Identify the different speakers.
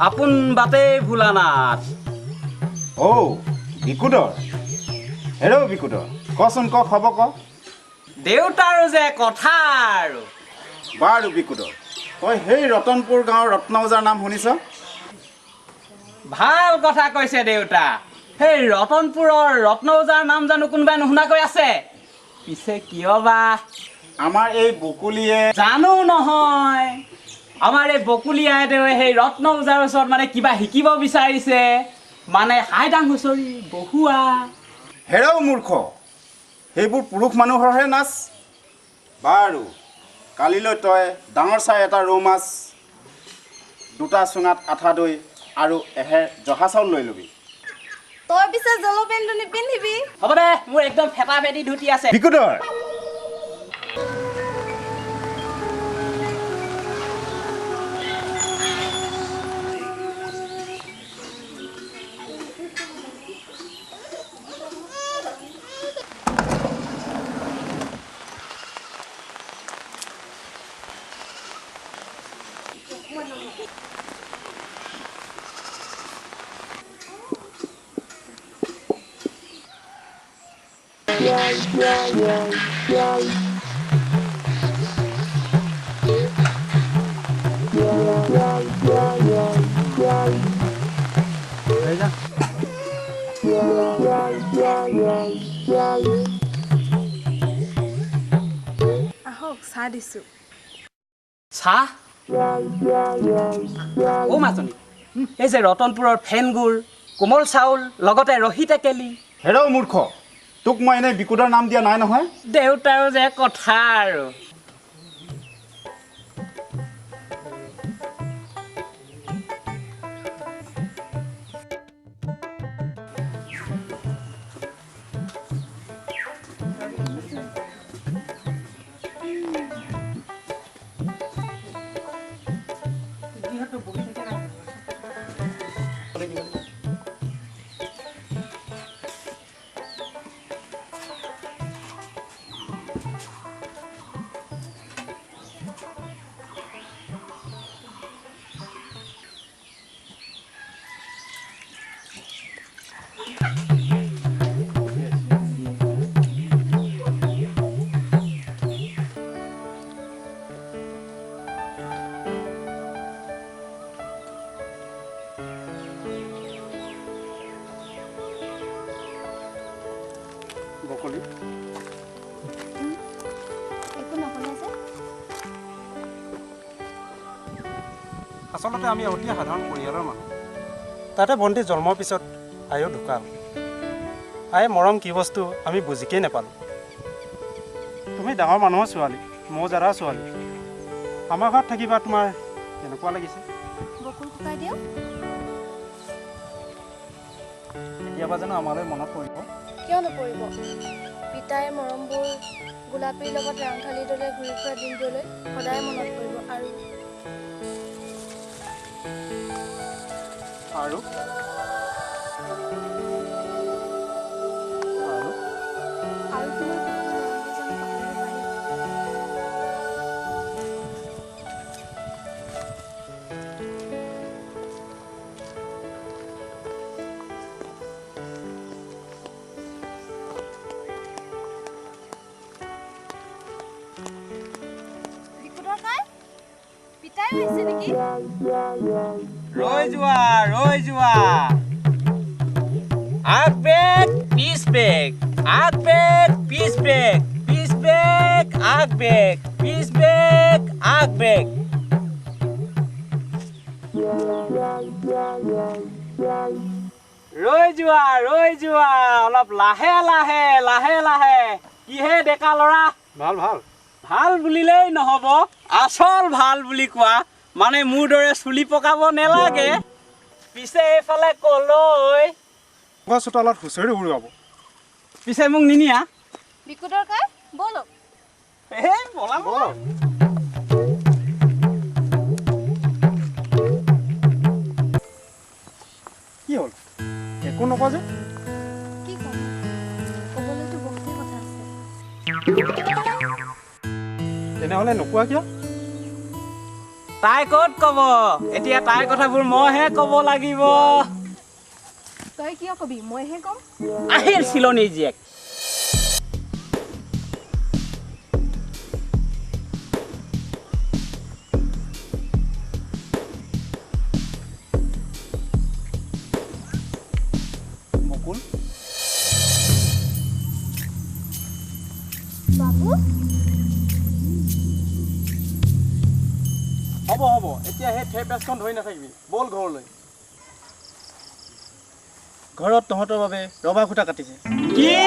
Speaker 1: আপোন বাটে ভোলানাথ।
Speaker 2: বিকুদৰ হেৰৌ বিকুদৰ কচোন ক খবৰ ক।
Speaker 1: দেউতাৰো যে কথা আৰু।
Speaker 2: বাৰু বিকুদৰ তই সেই ৰতনপুৰ গাঁৱৰ ৰত্ন ওজাৰ নাম শুনিছ?
Speaker 1: ভাল কথা কৈছে দেউতা। সেই ৰতনপুৰৰ ৰত্ন ওজাৰ নাম জানো কোনোবাই নুশুনাকৈ আছে? পিছে কিয় বা?
Speaker 2: আমাৰ এই বকুলিয়ে
Speaker 1: জানো নহয়, আমাৰ এই বকুলি আইদেৱে সেই ৰত্ন ওজাৰ ওচৰত মানে কিবা শিকিব বিচাৰিছে, মানে হাইদাং হুঁচৰি বহুৱা।
Speaker 2: হেৰৌ মূৰ্খ, সেইবোৰ পুৰুষ মানুহৰহে নাচ। বাৰু কালিলৈ তই ডাঙৰ চাই এটা ৰৌ মাছ, 2টা চুঙাত আঠা দৈ আৰু এহেৰ জহা চাউল লৈ ল'বি।
Speaker 3: তই পিছে জলপেনটো নিপিন্ধিবি।
Speaker 1: হ'ব দে, মোৰ একদম ফেটা ফেটি ধুতি আছে।
Speaker 2: বিকুদৰ
Speaker 3: আহক চাহ দিছো।
Speaker 1: চাহ? অ' মাজনী, এই যে ৰতনপুৰৰ ফেনগুড়, কোমল চাউল, লগতে ৰহি টেকেলি।
Speaker 2: হেৰৌ মূৰ্খ, তোক মই এনেই বিকুদৰ নাম দিয়া নাই নহয়।
Speaker 1: দেউতাৰো যে কথা আৰু।
Speaker 2: বকুলি
Speaker 3: একো নকলে যে।
Speaker 4: আচলতে আমি অতি সাধাৰণ পৰিয়ালৰ মানুহ। তাতে ভণ্টি জন্মৰ পিছত আয়ো ঢুকাল। আয়ে মৰম কি বস্তু আমি বুজিকেই নাপালোঁ। তুমি ডাঙৰ মানুহৰ ছোৱালী, মোৰ জাৰা ছোৱালী। আমাৰ ঘৰত থাকিবা তোমাৰ কেনেকুৱা লাগিছে?
Speaker 3: বকুল শুকাই দিয়ক।
Speaker 4: কেতিয়াবা জানো আমালৈ মনত পৰিব?
Speaker 3: কিয় নপৰিব? পিতাইৰ মৰমবোৰ গোলাপীৰ লগত ৰাংঢালীৰ দৰে ঘূৰি ফুৰা দিনবোৰলৈ সদায় মনত পৰিব। আৰু
Speaker 4: আৰু
Speaker 3: আৰু তোমাৰ জানো পাহৰিব পাৰিম? বিকুদৰ কাই পিতাই আহিছে নেকি?
Speaker 1: ৰৈ যোৱা। আগ বেগ, পিছ বেগ, আগ বেগ, পিছ বেগ, পিছ বেগ, আগ বেগ, পিছ বেগ, আগ বেগ। ৰৈ যোৱা, অলপ লাহে লাহে। কিহে ডেকা ল'ৰা?
Speaker 4: ভাল ভাল।
Speaker 1: ভাল বুলিলেই নহ'ব, আচল ভাল বুলি কোৱা। মানে মোৰ দৰে চুলি পকাব নেলাগে। পিছে এইফালে কলৈ?
Speaker 4: গছ চোতালত হুঁচৰি উৰুৱাব।
Speaker 1: পিছে মোক নিনিয়া?
Speaker 3: বিকুদৰ কাই ব'লক।
Speaker 1: ব'লা।
Speaker 4: কি হ'ল? একো নকওঁ যে?
Speaker 3: কি ক'ম? ক'বলৈতো বহুতেই কথা আছে।
Speaker 4: তেনেহ'লে নোকোৱা কিয়?
Speaker 1: তাই ক'ত ক'ব এতিয়া তাইৰ কথাবোৰ মইহে ক'ব লাগিব
Speaker 5: তই কিয় কবি মইহে ক'ম
Speaker 1: আহিল চিলনীৰ জীয়েক
Speaker 4: বকুল
Speaker 3: বাবু
Speaker 4: হ'ব এতিয়া সেই পেজখন ধৰি নাথাকিবি ব'ল ঘৰলৈ ঘৰত তহঁতৰ বাবে ৰবা খুটা কাটিছে
Speaker 1: কি